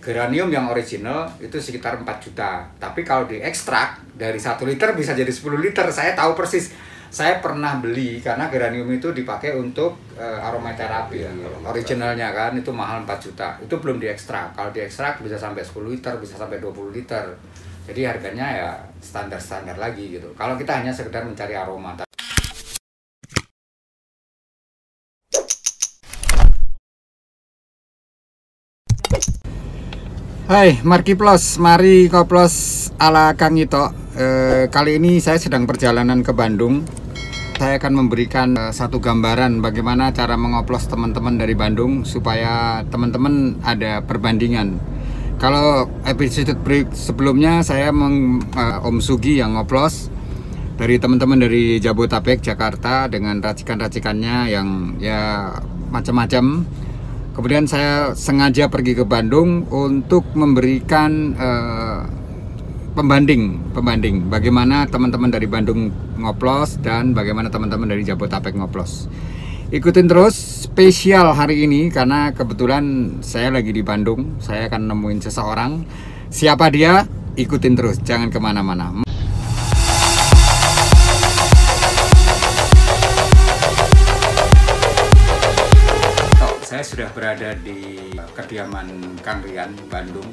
Geranium yang original itu sekitar 4 juta. Tapi kalau diekstrak dari 1 liter bisa jadi 10 liter. Saya tahu persis. Saya pernah beli karena geranium itu dipakai untuk aromaterapi ya. Originalnya kan itu mahal 4 juta. Itu belum diekstrak. Kalau diekstrak bisa sampai 10 liter, bisa sampai 20 liter. Jadi harganya ya standar-standar lagi gitu. Kalau kita hanya sekedar mencari aroma. Hai, Marki Plus, mari koplos ala Kang Ito. Kali ini saya sedang perjalanan ke Bandung. Saya akan memberikan satu gambaran bagaimana cara mengoplos teman-teman dari Bandung supaya teman-teman ada perbandingan. Kalau episode sebelumnya saya Om Sugi yang ngoplos dari teman-teman dari Jabodetabek, Jakarta dengan racikan-racikannya yang ya macam-macam. Kemudian saya sengaja pergi ke Bandung untuk memberikan pembanding bagaimana teman-teman dari Bandung ngoplos dan bagaimana teman-teman dari Jabodetabek ngoplos. Ikutin terus spesial hari ini karena kebetulan saya lagi di Bandung. Saya akan nemuin seseorang. Siapa dia? Ikutin terus, jangan kemana-mana. Saya sudah berada di kediaman Kang Rian, Bandung,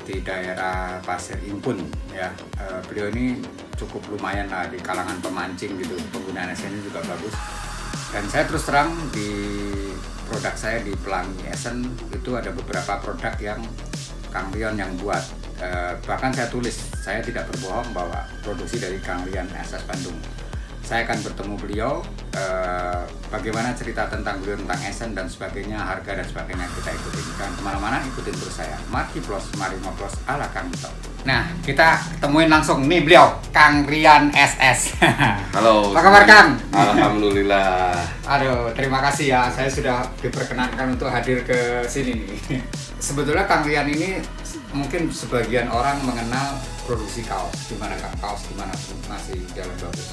di daerah Pasir Impun ya. Beliau ini cukup lumayan lah di kalangan pemancing gitu, penggunaan esennya juga bagus. Dan saya terus terang di produk saya di Pelangi Esen itu ada beberapa produk yang Kang Rian yang buat. Bahkan saya tulis, saya tidak berbohong bahwa produksi dari Kang Rian SS Bandung. Saya akan bertemu beliau, bagaimana cerita tentang beliau, tentang esen dan sebagainya, harga dan sebagainya kita ikutin. Dan kemana-mana ikutin terus saya. Marki Plus, mari ngoplos ala Kang Ito. Nah, kita temuin langsung nih beliau, Kang Rian SS. Halo. Apa kabar Kang? Alhamdulillah. Aduh, terima kasih ya. Saya sudah diperkenankan untuk hadir ke sini nih. Sebetulnya Kang Rian ini mungkin sebagian orang mengenal produksi kaos. Gimana Kang? Kaos gimana masih jalan bagus?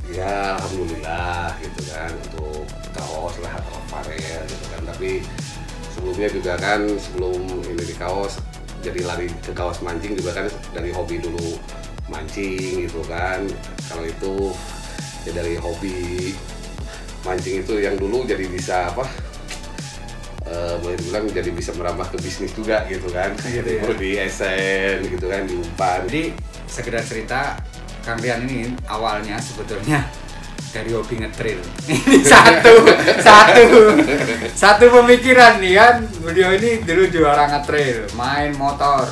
Ya alhamdulillah gitu kan, untuk kaos lah atau aparel gitu kan. Tapi sebelumnya juga kan, sebelum ini di kaos jadi lari ke kaos mancing juga kan dari hobi dulu mancing gitu kan. Kalau itu ya dari hobi mancing itu yang dulu jadi bisa apa, boleh dibilang jadi bisa merambah ke bisnis juga gitu kan. Gitu ya. Di esen gitu kan, di umpan. Jadi sekedar cerita, Kang Rian ini awalnya sebetulnya dari hobi ngetrail. Ini satu pemikiran nih kan. Beliau ini dulu juara ngetrail, main motor,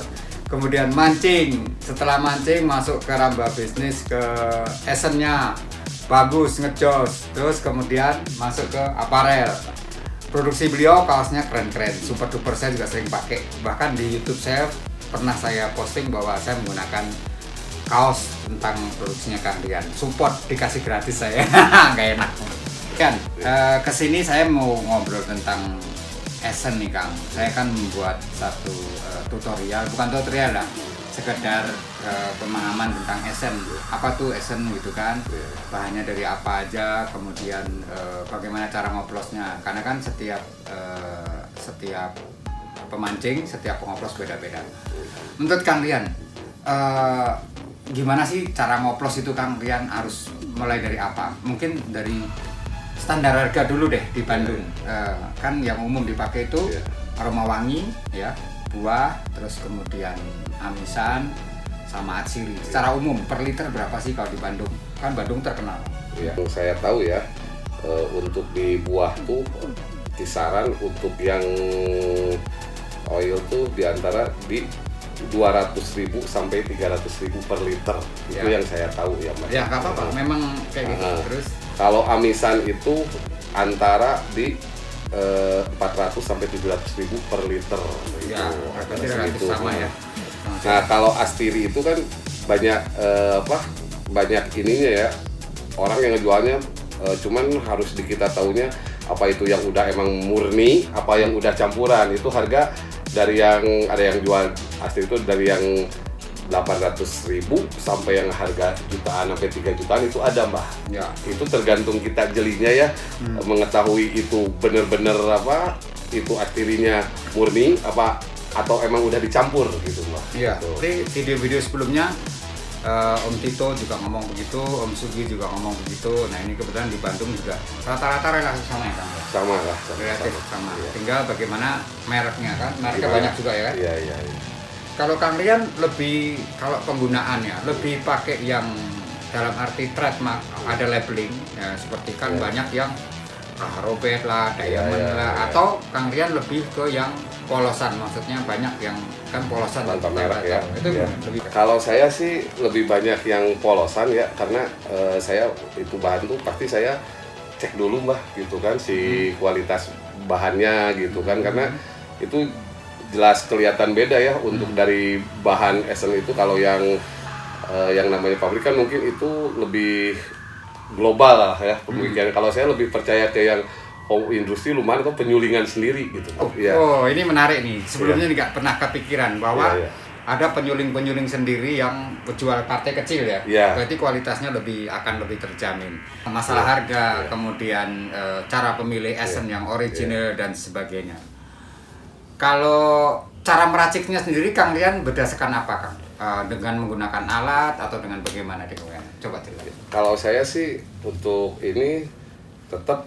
kemudian mancing. Setelah mancing masuk ke rambah bisnis, ke esennya bagus, ngejos. Terus kemudian masuk ke aparel. Produksi beliau kaosnya keren-keren, super duper, saya juga sering pakai. Bahkan di YouTube saya pernah saya posting bahwa saya menggunakan kaos tentang produksinya Kang Rian. Support, dikasih gratis saya. Gak enak kan. Kesini saya mau ngobrol tentang esen nih Kang. Saya kan membuat satu tutorial, bukan tutorial lah, sekedar pemahaman tentang esen. Apa tuh esen gitu kan, bahannya dari apa aja, kemudian bagaimana cara ngoplosnya. Karena kan setiap pemancing, setiap pengoplos beda-beda. Menurut Kang Rian, gimana sih cara ngoplos itu Kang Rian, harus mulai dari apa? Mungkin dari standar harga dulu deh di Bandung. Kan yang umum dipakai itu aroma wangi ya, buah, terus kemudian amisan sama atsiri. Secara umum per liter berapa sih kalau di Bandung? Kan Bandung terkenal. Yang saya tahu ya, untuk di buah tuh kisaran untuk yang oil tuh diantara di 200.000 sampai 300.000 per liter. Itu yang saya tahu ya Mas. Ya nggak apa-apa, memang kayak gitu. Terus kalau amisan itu antara di 400 sampai 700.000 per liter. Ya, berarti relatif sama ya. Nah kalau astiri itu kan banyak banyak ininya ya, orang yang ngejualnya, cuman harus di kita taunya apa itu yang udah emang murni, apa yang udah campuran. Itu harga dari yang ada yang jual astiri itu dari yang 800.000 sampai yang harga jutaan sampai 3 jutaan itu ada Mbak. Ya. Itu tergantung kita jelinya ya, mengetahui itu bener-bener apa, itu astirinya murni apa atau emang udah dicampur gitu Mbak? Iya, Gitu. jadi video-video sebelumnya Om Tito juga ngomong begitu, Om Sugi juga ngomong begitu. Nah ini kebetulan di Bandung juga rata-rata relasi sama ya Kang? Sama lah, Relatif sama. Iya. Tinggal bagaimana mereknya kan, mereknya Gimana? banyak juga ya kan? Iya. Kalau Kang Rian lebih, kalau penggunaannya lebih pakai yang dalam arti trademark, ada labeling, ya, seperti kan Iya. banyak yang Robert lah, Diamond Iya, lah, iya. atau Kang Rian lebih ke yang polosan, maksudnya banyak yang kan polosan Tanpa merek ya. itu Iya. lebih Kalau saya sih lebih banyak yang polosan ya, karena saya itu bahan tuh pasti saya cek dulu Mbah gitu kan si kualitas bahannya gitu kan, karena itu jelas kelihatan beda ya untuk dari bahan esen itu. Kalau yang namanya pabrik kan mungkin itu lebih global lah ya pemikiran. Kalau saya lebih percaya ke yang industri lumayan atau penyulingan sendiri gitu. Ya. Oh, ini menarik nih. Sebelumnya nggak pernah kepikiran bahwa Iya. ada penyuling-penyuling sendiri yang jual partai kecil ya. Iya. Berarti kualitasnya akan lebih terjamin. Masalah harga, kemudian cara pemilih esen yang original dan sebagainya. Kalau cara meraciknya sendiri Kang Rian berdasarkan apa Kang? Dengan menggunakan alat atau dengan bagaimana di Kang? Coba cerita. Kalau saya sih untuk ini tetap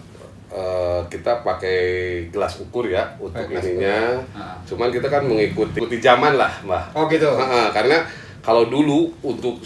kita pakai gelas ukur ya untuk Gelas ininya. ukur. Cuman kita kan mengikuti zaman lah, Mbak. Oh gitu. Karena kalau dulu untuk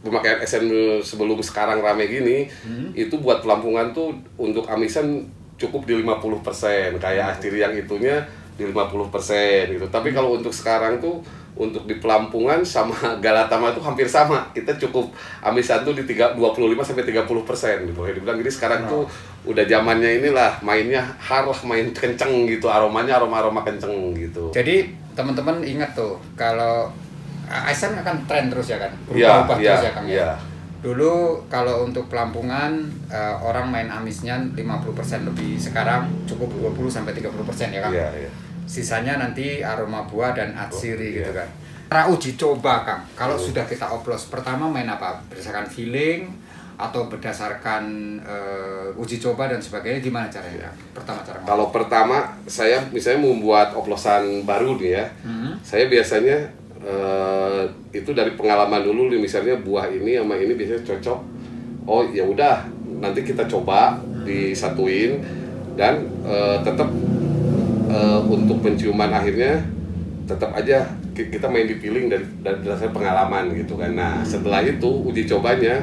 pemakaian esen sebelum sekarang rame gini, itu buat pelampungan tuh untuk amisan cukup di 50%, kayak Astiri yang itunya di 50% gitu. Tapi kalau untuk sekarang tuh untuk di pelampungan sama Galatama tuh hampir sama. Kita cukup amisan tuh di 25 sampai 30% gitu. Boleh dibilang, jadi sekarang tuh udah zamannya inilah mainnya harus main kenceng gitu, aromanya aroma kenceng gitu. Jadi teman-teman ingat tuh kalau esen akan tren terus ya kan, Iya, berubah iya, terus ya Kang ya. iya. Dulu kalau untuk pelampungan orang main amisnya 50% lebih, sekarang cukup 20 sampai 30% ya Kang. Iya, iya. Sisanya nanti aroma buah dan atsiri gitu iya. kan. Cara uji coba Kang, kalau sudah kita oplos pertama main apa? Berdasarkan feeling atau berdasarkan uji coba dan sebagainya, gimana caranya? Pertama cara Kalau pertama saya misalnya membuat oplosan baru nih ya, saya biasanya itu dari pengalaman dulu nih, misalnya buah ini sama ini biasanya cocok. Oh ya udah, nanti kita coba disatuin dan tetap untuk penciuman akhirnya tetap aja kita main di feeling dari dasar pengalaman gitu kan. Nah setelah itu uji cobanya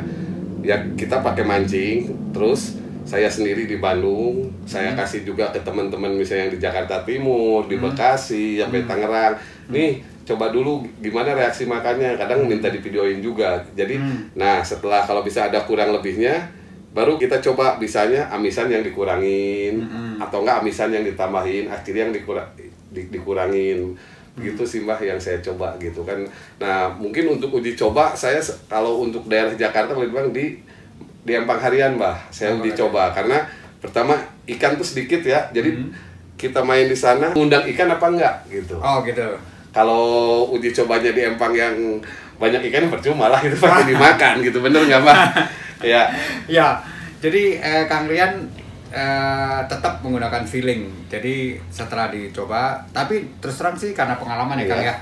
ya kita pakai mancing, terus saya sendiri di Bandung, saya kasih juga ke teman-teman misalnya yang di Jakarta Timur, di Bekasi, sampai Tangerang. Nih coba dulu gimana reaksi makannya, kadang minta divideoin juga. Jadi nah setelah kalau bisa ada kurang lebihnya, baru kita coba bisanya amisan yang dikurangin atau enggak amisan yang ditambahin, akhirnya yang dikurangin. Begitu sih Mbah yang saya coba gitu kan. Nah mungkin untuk uji coba saya kalau untuk daerah Jakarta boleh bilang di Empang Harian Mbah saya uji coba, karena pertama ikan tuh sedikit ya, jadi kita main di sana ngundang ikan apa enggak gitu. Oh gitu. Kalau uji cobanya di Empang yang banyak ikan percuma lah, itu pasti dimakan gitu, bener nggak Mbah? Ya. Ya, jadi Kang Rian tetap menggunakan feeling. Jadi setelah dicoba, tapi terus terang sih karena pengalaman ya Kang ya.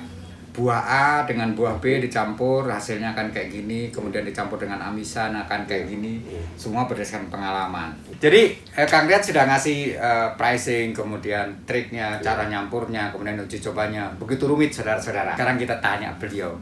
Buah A dengan buah B dicampur hasilnya akan kayak gini, kemudian dicampur dengan amisan akan kayak gini. Semua berdasarkan pengalaman. Jadi Kang Rian sudah ngasih pricing, kemudian triknya, cara nyampurnya, kemudian uji cobanya. Begitu rumit saudara-saudara. Sekarang kita tanya beliau.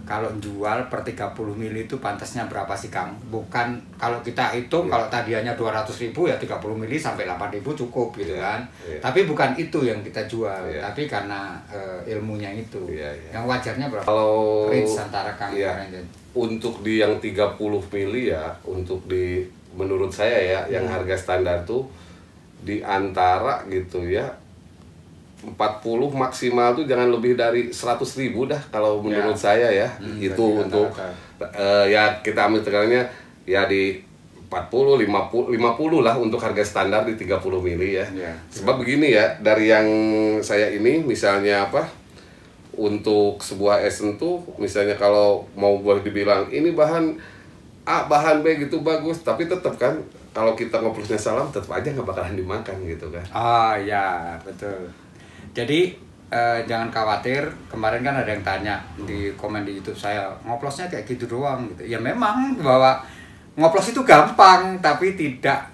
Kalau jual per 30 mili itu pantasnya berapa sih Kang? Bukan kalau kita hitung kalau tadiannya 200.000 ya 30 mili sampai 8.000 cukup gitu kan. Tapi bukan itu yang kita jual, tapi karena ilmunya itu. Yang wajarnya berapa? Kalau range antara Kang Rian. Untuk di yang 30 mili ya, untuk di menurut saya ya yang harga standar tuh di antara gitu ya 40 maksimal tuh jangan lebih dari 100.000 dah kalau menurut saya ya. Itu untuk ya kita ambil tekarannya ya di 40, 50 lah untuk harga standar di 30 mili ya. Sebab begini ya, dari yang saya ini misalnya apa, untuk sebuah esen tuh misalnya kalau mau boleh dibilang ini bahan A, bahan B gitu bagus, tapi tetap kan kalau kita ngobrolnya salam tetap aja nggak bakalan dimakan gitu kan. Oh ya, betul. Jadi jangan khawatir. Kemarin kan ada yang tanya di komen di YouTube saya, ngoplosnya kayak gitu doang gitu. Ya memang bahwa ngoplos itu gampang, tapi tidak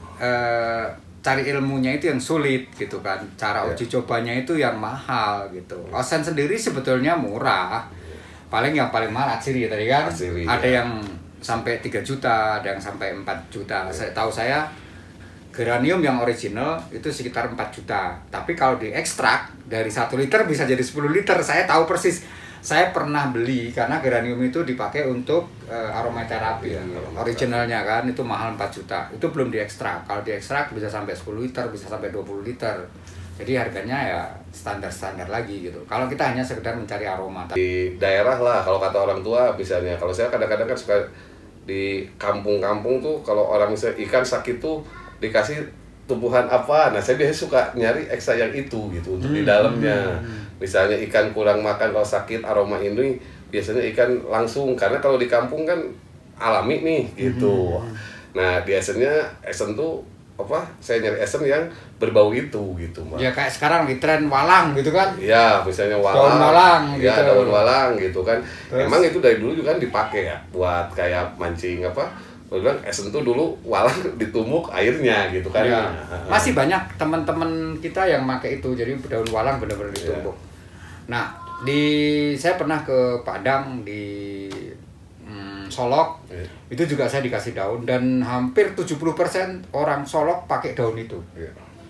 cari ilmunya itu yang sulit gitu kan. Cara uji cobanya itu yang mahal gitu. Osen sendiri sebetulnya murah. Paling yang paling mahal Atsiri tadi kan. Atsiri, ada yang sampai 3 juta, ada yang sampai 4 juta. Saya tahu saya geranium yang original itu sekitar 4 juta. Tapi kalau diekstrak dari 1 liter bisa jadi 10 liter. Saya tahu persis. Saya pernah beli karena geranium itu dipakai untuk aromaterapi originalnya kan, itu mahal 4 juta. Itu belum diekstrak. Kalau diekstrak bisa sampai 10 liter, bisa sampai 20 liter. Jadi harganya ya standar-standar lagi gitu. Kalau kita hanya sekedar mencari aroma. Di daerah lah, kalau kata orang tua misalnya. Kalau saya kadang-kadang kan suka di kampung-kampung tuh, kalau orang misalnya ikan sakit tuh dikasih tumbuhan apa. Nah saya biasanya suka nyari eksa yang itu gitu untuk di dalamnya. Misalnya ikan kurang makan kalau sakit, aroma ini biasanya ikan langsung, karena kalau di kampung kan alami nih gitu. Nah biasanya esen tuh apa? Saya nyari esen yang berbau itu gitu, Mbak. Ya kayak sekarang di tren walang gitu kan? Ya misalnya walang. Daun walang gitu. Ya daun walang gitu kan. Terus? Emang itu dari dulu juga kan dipakai ya buat kayak mancing apa? Gue bilang esen tuh dulu walang ditumbuk airnya gitu kan. Ya. Masih banyak teman-teman kita yang pakai itu, jadi daun walang benar-benar ditumbuk. Nah, saya pernah ke Padang di Solok, itu juga saya dikasih daun, dan hampir 70% orang Solok pakai daun itu.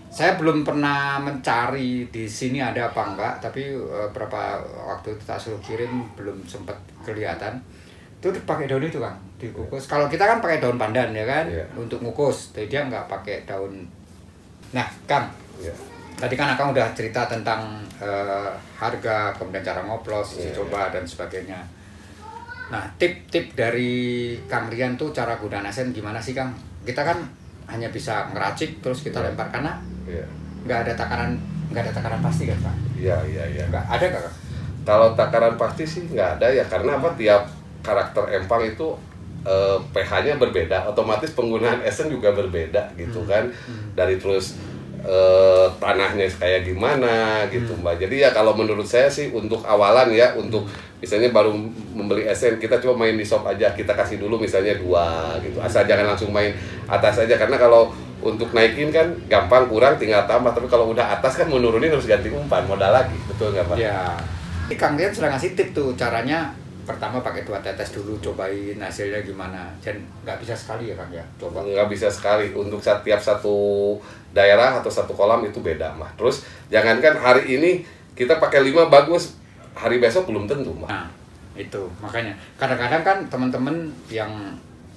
Saya belum pernah mencari di sini ada apa enggak, tapi berapa waktu itu tak suruh kirim belum sempat kelihatan. Itu pakai daun itu kan, dikukus. Kalau kita kan pakai daun pandan ya kan, untuk ngukus, jadi dia nggak pakai daun. Nah, Kang. Tadi kan Akang udah cerita tentang harga, kemudian cara ngoplos, uji coba dan sebagainya. Nah, tip-tip dari Kang Rian tuh cara gunakan esen gimana sih, Kang? Kita kan hanya bisa ngeracik terus kita lempar, karena nggak ada takaran pasti kan, Pak? Iya. Nggak ada nggak, Kang? Kalau takaran pasti sih nggak ada ya, karena apa, tiap karakter empang itu pH-nya berbeda, otomatis penggunaan esen juga berbeda gitu kan. Dari terus tanahnya kayak gimana gitu, Mbak. Jadi ya kalau menurut saya sih untuk awalan ya, untuk misalnya baru membeli esen, kita coba main di shop aja, kita kasih dulu misalnya 2 gitu, asal jangan langsung main atas aja, karena kalau untuk naikin kan gampang, kurang tinggal tambah, tapi kalau udah atas kan menurunin harus ganti umpan, modal lagi, betul nggak, Pak? Ya, ini Kang Rian sudah ngasih tip tuh, caranya pertama pakai 2 tetes dulu, cobain hasilnya gimana. Dan nggak bisa sekali ya, Kang ya, coba. Nggak bisa sekali, untuk setiap satu daerah atau satu kolam itu beda, mah. Terus jangankan hari ini kita pakai 5 bagus, hari besok belum tentu, mah. Nah, itu makanya kadang-kadang kan teman-teman yang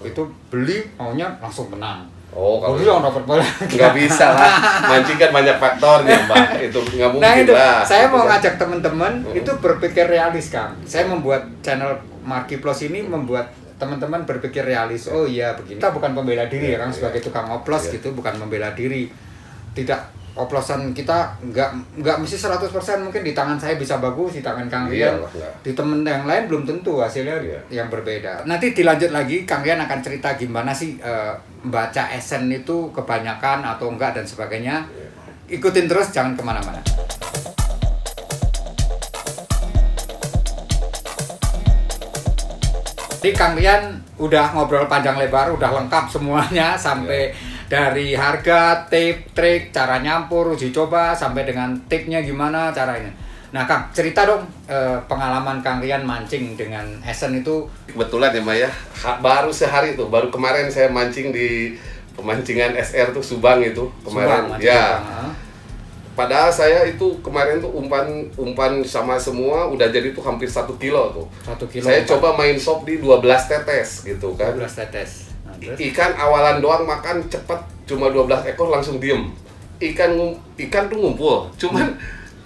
itu beli maunya langsung menang. Oh, kalau yang dapat bola nggak bisa lah, mancing kan banyak faktornya, Mbak. Itu nggak mungkin. Nah, itu lah. saya mau ngajak teman-teman itu berpikir realis, Kang. Saya membuat channel Marky Plus ini membuat teman-teman berpikir realis. Oh iya begini. Kita bukan pembela diri ya, Kang, sebagai tukang oplos gitu, bukan membela diri. Tidak, oplosan kita nggak mesti 100%, mungkin di tangan saya bisa bagus, di tangan Kang Rian, di temen yang lain belum tentu hasilnya yang berbeda. Nanti dilanjut lagi, Kang Rian akan cerita gimana sih baca esen itu kebanyakan atau enggak dan sebagainya. Ikutin terus, jangan kemana-mana. Jadi Kang Rian udah ngobrol panjang lebar, udah lengkap semuanya, sampai dari harga, tip, trik, cara nyampur, uji coba, sampai dengan tipnya gimana caranya. Nah, Kang, cerita dong pengalaman Kang Rian mancing dengan esen itu. Kebetulan ya, Mbak ya, baru sehari tuh, baru kemarin saya mancing di pemancingan SR tuh, Subang itu kemarin. Subang, ya. Padahal saya itu kemarin tuh umpan sama semua udah jadi tuh hampir 1 kilo tuh. 1 kilo. Saya coba main shop di 12 tetes gitu kan. 12 tetes. Ikan awalan doang makan cepet, cuma 12 ekor langsung diem. Ikan tuh ngumpul, cuma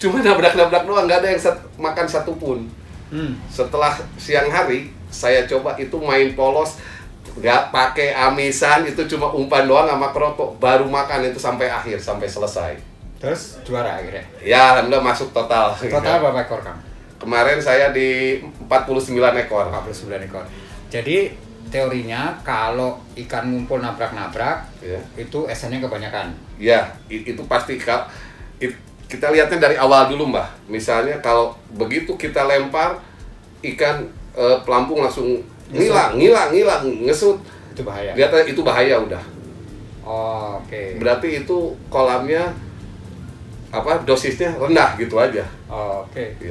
nabrak-nabrak doang, nggak ada yang makan satupun. Setelah siang hari saya coba itu main polos, nggak pakai amisan, itu cuma umpan doang sama keropok, baru makan itu sampai akhir, sampai selesai. Terus juara akhirnya? Ya alhamdulillah masuk total. Total berapa ekor, Kang? Kemarin saya di 49 ekor. 49 ekor. Jadi teorinya kalau ikan ngumpul nabrak-nabrak, itu esennya kebanyakan. Ya, itu pasti kita lihatnya dari awal dulu Mbah. Misalnya kalau begitu kita lempar ikan pelampung langsung ngilang, ngesut. Itu bahaya. Lihatnya itu bahaya udah. Oh, oke. Berarti itu kolamnya dosisnya rendah gitu aja. Oh, oke.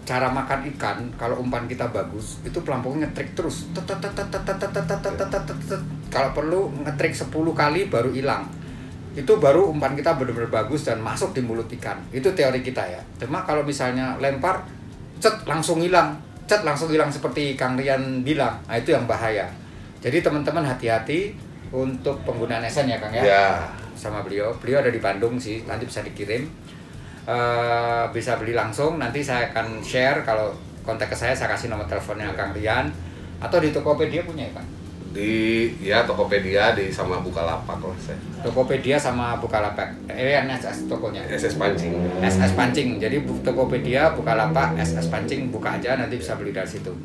Cara makan ikan kalau umpan kita bagus itu pelampungnya ngetrik terus. Kalau perlu ngetrik 10 kali baru hilang. Itu baru umpan kita benar-benar bagus dan masuk di mulut ikan. Itu teori kita ya. Cuma kalau misalnya lempar langsung hilang seperti Kang Rian bilang. Nah, itu yang bahaya. Jadi teman-teman hati-hati untuk penggunaan esen ya Kang ya. Ya. Sama beliau ada di Bandung sih, nanti bisa dikirim, bisa beli langsung. Nanti saya akan share, kalau kontak ke saya kasih nomor teleponnya Kang Rian, atau di Tokopedia punya ya Kang? Tokopedia sama Bukalapak lah saya. Tokopedia sama Bukalapak, NSS tokonya. SS Pancing. SS Pancing, jadi Tokopedia, Bukalapak, SS Pancing, buka aja nanti bisa beli dari situ.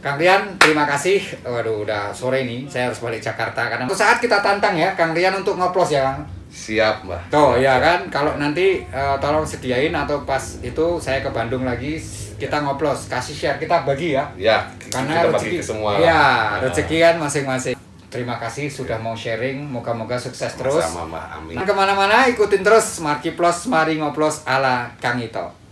Kang Rian, terima kasih. Waduh, udah sore nih, saya harus balik Jakarta. Karena suatu saat kita tantang ya, Kang Rian untuk ngoplos ya, Kang. Siap, Mbah. Tuh, ya kan, kalau nanti tolong sediain atau pas itu saya ke Bandung lagi, kita ngoplos, kasih share, kita bagi ya. Ya, karena kita rezeki, bagi ke semua. Ya, rezeki kan masing-masing. Terima kasih sudah mau sharing, moga-moga sukses terus. Sama, Mbah. Amin. Nah, kemana-mana ikutin terus Marki Plus, mari ngoplos ala Kang Ito.